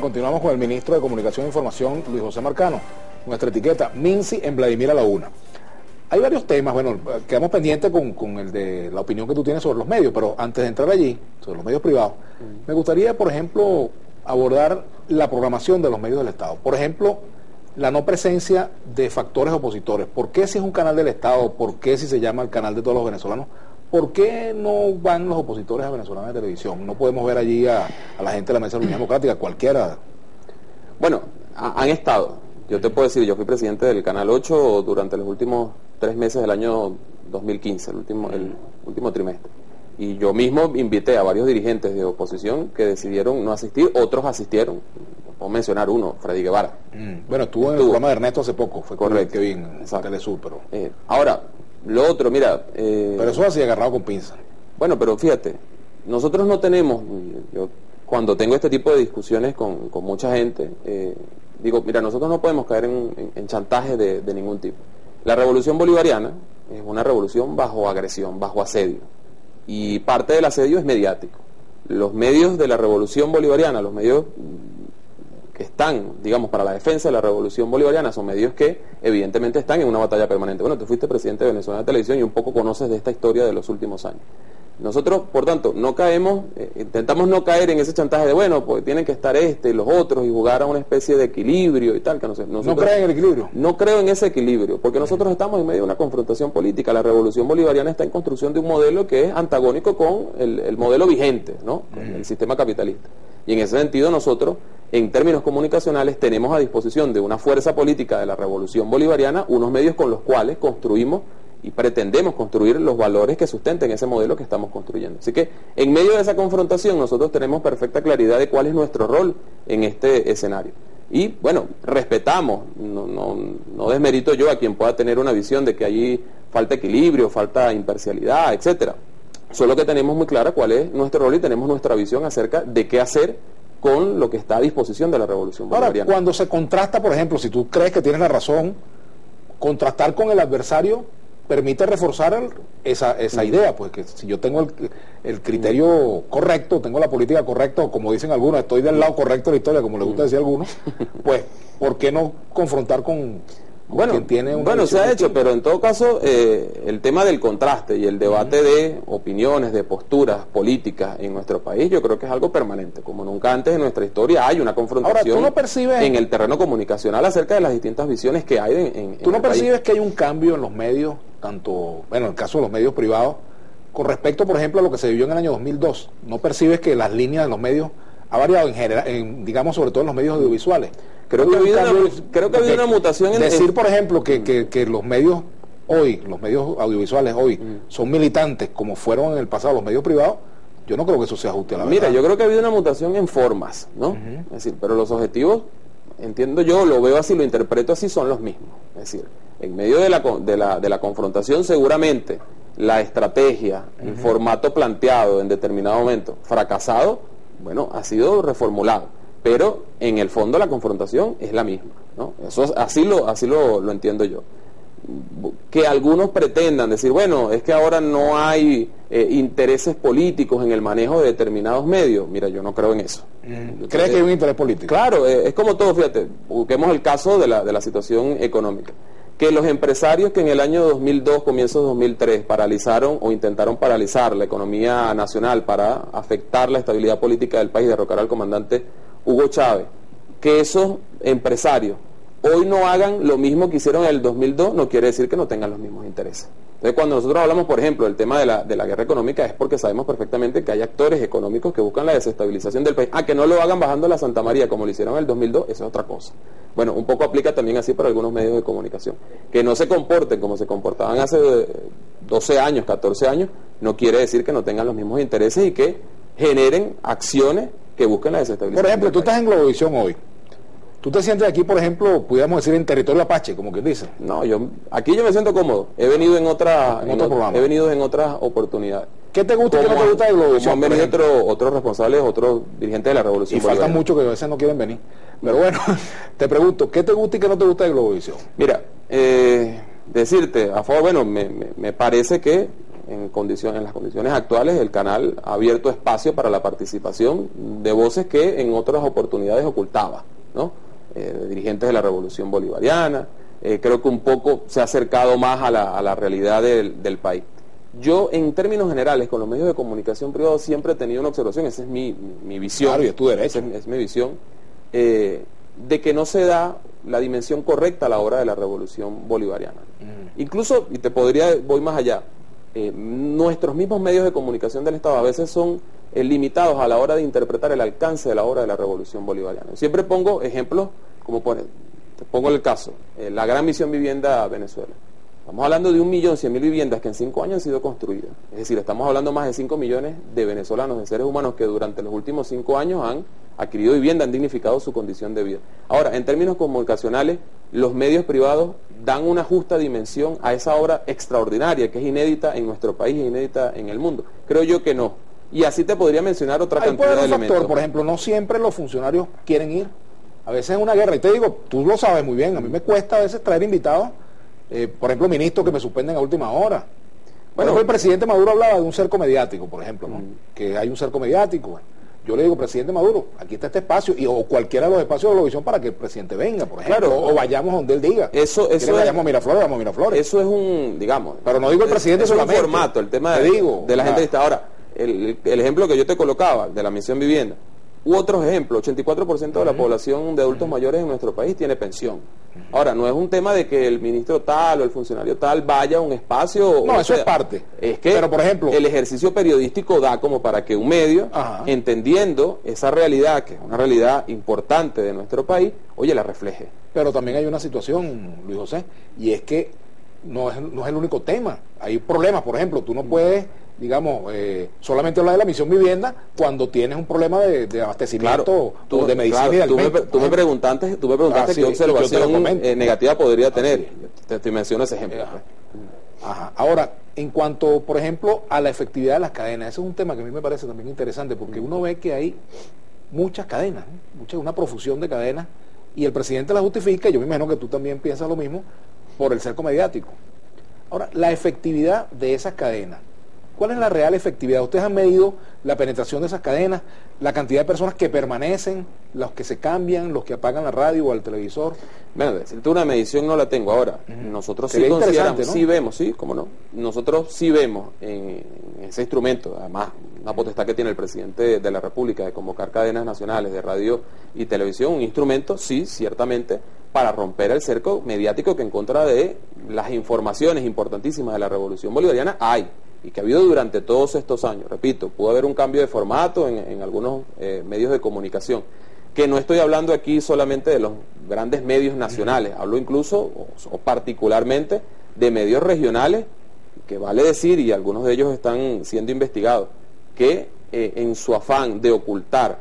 continuamos con el ministro de Comunicación e Información, Luis José Marcano, nuestra etiqueta, Minsi en Vladimir a la una. Hay varios temas, bueno, quedamos pendientes con el de la opinión que tú tienes sobre los medios, pero antes de entrar allí, sobre los medios privados, me gustaría, por ejemplo, abordar la programación de los medios del Estado. Por ejemplo, la no presencia de factores opositores. ¿Por qué si es un canal del Estado? ¿Por qué si se llama el canal de todos los venezolanos? ¿Por qué no van los opositores a venezolanos de televisión? No podemos ver allí a la gente de la Mesa de la Unidad Democrática, cualquiera. Bueno, han estado. Yo te puedo decir, yo fui presidente del Canal 8 durante los últimos 3 meses del año 2015, el último trimestre. Y yo mismo invité a varios dirigentes de oposición que decidieron no asistir, otros asistieron. Puedo mencionar uno, Freddy Guevara. Bueno, estuvo en el programa de Ernesto hace poco, fue correcto, que vi en Telesur, pero... ahora, lo otro, mira... pero eso así agarrado con pinza. Bueno, pero fíjate, nosotros no tenemos... Yo, cuando tengo este tipo de discusiones con mucha gente, digo, mira, nosotros no podemos caer en chantaje de ningún tipo. La revolución bolivariana es una revolución bajo agresión, bajo asedio. Y parte del asedio es mediático. Los medios de la revolución bolivariana, los medios que están, digamos, para la defensa de la revolución bolivariana, son medios que evidentemente están en una batalla permanente. Bueno, tú fuiste presidente de Venezuela Televisión y un poco conoces de esta historia de los últimos años. Nosotros, por tanto, no caemos, intentamos no caer en ese chantaje de, bueno, pues tienen que estar y los otros y jugar a una especie de equilibrio y tal, que no sé. ¿No creen en el equilibrio? No creo en ese equilibrio, porque nosotros estamos en medio de una confrontación política. La revolución bolivariana está en construcción de un modelo que es antagónico con el modelo vigente, ¿no? Con el sistema capitalista. Y en ese sentido nosotros, en términos comunicacionales, tenemos a disposición de una fuerza política de la revolución bolivariana unos medios con los cuales construimos y pretendemos construir los valores que sustenten ese modelo que estamos construyendo. Así que en medio de esa confrontación nosotros tenemos perfecta claridad de cuál es nuestro rol en este escenario. Y bueno, respetamos, no desmerito yo a quien pueda tener una visión de que allí falta equilibrio, falta imparcialidad, etcétera. Solo que tenemos muy clara cuál es nuestro rol y tenemos nuestra visión acerca de qué hacer con lo que está a disposición de la revolución bolivariana. Ahora, cuando se contrasta, por ejemplo, si tú crees que tienes la razón, contrastar con el adversario permite reforzar esa idea, pues que si yo tengo el criterio correcto, tengo la política correcta, o como dicen algunos, estoy del lado correcto de la historia, como les gusta decir a algunos, pues, ¿por qué no confrontar con quien tiene una Bueno, se ha hecho, pero en todo caso, el tema del contraste y el debate de opiniones, de posturas políticas en nuestro país, yo creo que es algo permanente. Como nunca antes en nuestra historia hay una confrontación. Ahora, ¿tú no percibes en el terreno comunicacional acerca de las distintas visiones que hay en ¿Tú no el país? percibes que hay un cambio en los medios, tanto, bueno, en el caso de los medios privados, con respecto, por ejemplo, a lo que se vivió en el año 2002? ¿No percibes que las líneas de los medios ha variado en general, digamos, sobre todo en los medios audiovisuales? Creo que ha habido una mutación en... Decir, por ejemplo, que los medios hoy, los medios audiovisuales hoy, son militantes como fueron en el pasado los medios privados, yo no creo que eso sea justo a la verdad. Mira, yo creo que ha habido una mutación en formas, ¿no? Es decir, pero los objetivos, entiendo yo, lo veo así, lo interpreto así, son los mismos. Es decir, en medio de la confrontación seguramente la estrategia, el formato planteado en determinado momento, fracasado, bueno, ha sido reformulado. Pero en el fondo la confrontación es la misma, ¿no? Eso así lo entiendo yo. Que algunos pretendan decir, bueno, es que ahora no hay intereses políticos en el manejo de determinados medios. Mira, yo no creo en eso. ¿Crees que hay un interés político? Claro, es como todo, fíjate, busquemos el caso de la situación económica. Que los empresarios que en el año 2002, comienzos de 2003, paralizaron o intentaron paralizar la economía nacional para afectar la estabilidad política del país, derrocar al comandante Hugo Chávez, que esos empresarios hoy no hagan lo mismo que hicieron en el 2002, no quiere decir que no tengan los mismos intereses. Entonces, cuando nosotros hablamos, por ejemplo, del tema de la guerra económica, es porque sabemos perfectamente que hay actores económicos que buscan la desestabilización del país. Que no lo hagan bajando la Santa María como lo hicieron en el 2002, eso es otra cosa. Bueno, un poco aplica también así para algunos medios de comunicación. Que no se comporten como se comportaban hace 12 años, 14 años, no quiere decir que no tengan los mismos intereses y que generen acciones que busquen la desestabilización. Por ejemplo, tú estás en Globovisión hoy. ¿Tú te sientes aquí, por ejemplo, pudiéramos decir, en territorio Apache, como quien dice? No, aquí yo me siento cómodo. He venido en otras oportunidades. ¿Qué te gusta y qué no te gusta de Globovisión? Han venido otros responsables, otros dirigentes de la revolución. Y faltan muchos que a veces no quieren venir. Pero bueno, te pregunto, ¿qué te gusta y qué no te gusta de Globovisión? Mira, decirte, a favor, bueno, me parece que en las condiciones actuales, el canal ha abierto espacio para la participación de voces que en otras oportunidades ocultaba, ¿no? Dirigentes de la Revolución Bolivariana, creo que un poco se ha acercado más a la realidad del país. Yo, en términos generales, con los medios de comunicación privados siempre he tenido una observación, esa es mi visión. Claro, y es tu derecho. Es mi visión, de que no se da la dimensión correcta a la hora de la Revolución Bolivariana. Incluso, y voy más allá, nuestros mismos medios de comunicación del Estado a veces son limitados a la hora de interpretar el alcance de la obra de la Revolución Bolivariana. Siempre pongo ejemplos, te pongo el caso, la Gran Misión Vivienda Venezuela. Estamos hablando de 1.100.000 viviendas que en 5 años han sido construidas. Es decir, estamos hablando más de 5 millones de venezolanos, de seres humanos que durante los últimos 5 años han adquirido vivienda, han dignificado su condición de vida. Ahora, en términos comunicacionales, los medios privados dan una justa dimensión a esa obra extraordinaria que es inédita en nuestro país e inédita en el mundo. Creo yo que no. Y así te podría mencionar otra cantidad de elementos. Factor, por ejemplo, no siempre los funcionarios quieren ir. A veces es una guerra. Y te digo, tú lo sabes muy bien, a mí me cuesta a veces traer invitados. Por ejemplo, ministros que me suspenden a última hora. Bueno, el presidente Maduro hablaba de un cerco mediático, por ejemplo, ¿no? Que hay un cerco mediático. Yo le digo, presidente Maduro, aquí está este espacio, o cualquiera de los espacios de televisión para que el presidente venga, por ejemplo, claro, o vayamos donde él diga. Vayamos a Miraflores, vamos a Miraflores. Eso es un, digamos... Pero no digo el presidente solamente. Es un formato, el tema de la gente lista. Ahora, el ejemplo que yo te colocaba, de la misión vivienda, u otros ejemplos, 84% de la población de adultos mayores en nuestro país tiene pensión. Ahora, no es un tema de que el ministro tal o el funcionario tal vaya a un espacio... No, eso es parte. Es que, pero, por ejemplo, el ejercicio periodístico da como para que un medio, entendiendo esa realidad, que es una realidad importante de nuestro país, oye, la refleje. Pero también hay una situación, Luis José, y es que no es el único tema. Hay problemas, por ejemplo, tú no puedes... digamos, solamente hablar de la misión vivienda cuando tienes un problema de abastecimiento, claro, o de medicina y de alimentos. Tú me preguntaste qué observación negativa podría tener. Te menciono ese ejemplo. Ahora, en cuanto, por ejemplo, a la efectividad de las cadenas, ese es un tema que a mí me parece también interesante, porque uno ve que hay muchas cadenas, una profusión de cadenas, y el presidente la justifica, y yo me imagino que tú también piensas lo mismo, por el cerco mediático. Ahora, la efectividad de esas cadenas, ¿cuál es la real efectividad? ¿Ustedes han medido la penetración de esas cadenas, la cantidad de personas que permanecen, los que se cambian, los que apagan la radio o el televisor? Bueno, decirte una medición no la tengo ahora. Nosotros sí consideramos, ¿no? Sí vemos, sí, cómo no. Nosotros sí vemos en ese instrumento, además, una potestad que tiene el presidente de la República de convocar cadenas nacionales de radio y televisión, un instrumento, sí, ciertamente, para romper el cerco mediático que en contra de las informaciones importantísimas de la Revolución Bolivariana hay. Y que ha habido durante todos estos años. Repito, pudo haber un cambio de formato en algunos medios de comunicación, que no estoy hablando aquí solamente de los grandes medios nacionales, hablo incluso o particularmente de medios regionales, que vale decir, y algunos de ellos están siendo investigados, que en su afán de ocultar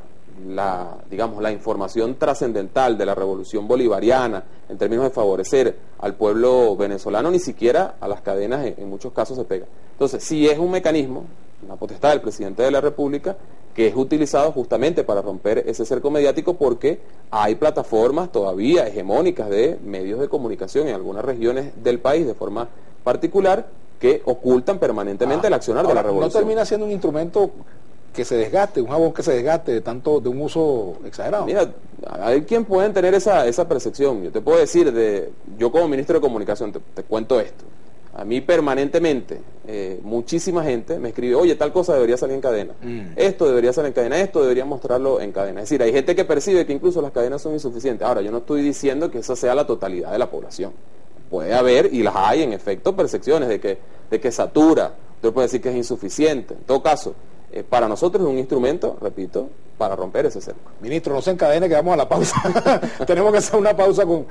la información trascendental de la Revolución Bolivariana, en términos de favorecer al pueblo venezolano, ni siquiera a las cadenas en muchos casos se pega. Entonces, sí es un mecanismo, una potestad del presidente de la República, que es utilizado justamente para romper ese cerco mediático, porque hay plataformas todavía hegemónicas de medios de comunicación en algunas regiones del país de forma particular que ocultan permanentemente el accionar de la revolución. ¿No termina siendo un instrumento que se desgaste, un jabón que se desgaste de un uso exagerado? Mira, hay quien pueden tener esa percepción. Yo te puedo decir, yo como ministro de Comunicación, te cuento esto. A mí permanentemente, muchísima gente me escribe, oye, tal cosa debería salir en cadena, esto debería salir en cadena, esto debería mostrarlo en cadena. Es decir, hay gente que percibe que incluso las cadenas son insuficientes. Ahora, yo no estoy diciendo que esa sea la totalidad de la población. Puede haber, y las hay en efecto, percepciones de que satura, usted puede decir que es insuficiente. En todo caso, para nosotros es un instrumento, repito, para romper ese cerco. Ministro, no se encadene que vamos a la pausa. Tenemos que hacer una pausa con...